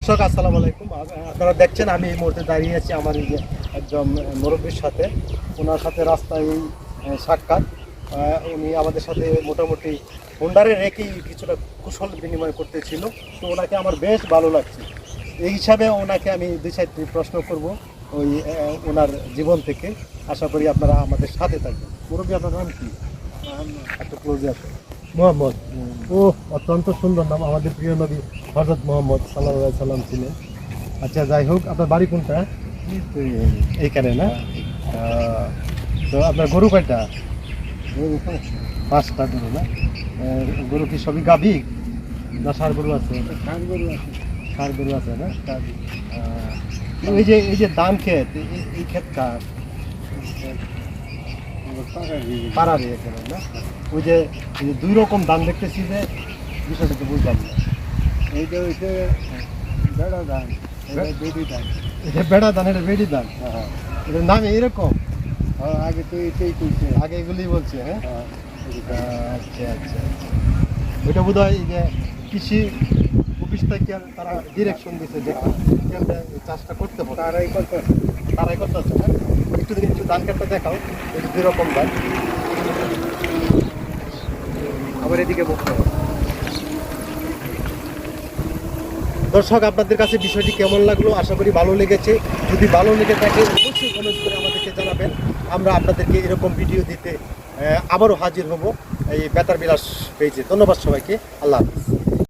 দর্শক আসসালামু আলাইকুম। আপনারা দেখছেন আমি এই মুহূর্তে দাঁড়িয়ে আছি আমার এই যে একজন মুরব্বীর সাথে, ওনার সাথে রাস্তায় সাক্ষাৎ। উনি আমাদের সাথে মোটামুটি হোন্ডারে রেখেই কিছুটা কুশল বিনিময় করতেছিল, তো ওনাকে আমার বেশ ভালো লাগছে। এই হিসাবে ওনাকে আমি দুই চারটি প্রশ্ন করব ওই ওনার জীবন থেকে। আশা করি আপনারা আমাদের সাথে থাকবেন। মুরব্বী, আপনার নাম কি? একটু ক্লোজে আসুন। মোহাম্মদ। ও, অত্যন্ত সুন্দর নাম। আমাদের প্রিয় নবী হযরত মুহাম্মদ সাল্লাল্লাহু আলাইহি সাল্লাম ছিলেন। আচ্ছা, যাই হোক, আপনার বাড়ি কোনটা? এইখানে না? তো আপনার গরু কয়টা? 5টা গরু না? গরু কি সবই গাভী না ষাঁড় গরু আছে? ষাঁড় গরু আছে না? এই যে ধান ক্ষেত, এই ক্ষেত কার? পাড়ারই এখানে না? ওই যে দুই রকম ধান দেখতেছি, যে বিষয়টা তো বুঝলাম না। এইটা হচ্ছে বেড়া ধান, এটা বেড়ি ধান। এটা বেড়া ধান, এটা বেড়ি ধান। এটার নাম এইরকম? আগে তো এটাই করছে। আগে এগুলি বলছে। হ্যাঁ, আচ্ছা আচ্ছা। ওইটা বোধ হয় যে কৃষি অফিস থেকে তারা ডিরেকশন দিচ্ছে যে এই চাষটা করতে হবে। তারাই করতেছে। হ্যাঁ, একটু ধান কাটটা দেখাও। এটা দুই রকম ধান। আবার এদিকে বলতে হবে। দর্শক, আপনাদের কাছে বিষয়টি কেমন লাগলো? আশা করি ভালো লেগেছে। যদি ভালো লেগে থাকে অবশ্যই কমেন্ট করে আমাদেরকে জানাবেন। আমরা আপনাদেরকে এরকম ভিডিও দিতে আবারও হাজির হব এই বেতার বিলাস পেজে। ধন্যবাদ সবাইকে। আল্লাহ হাফিজ।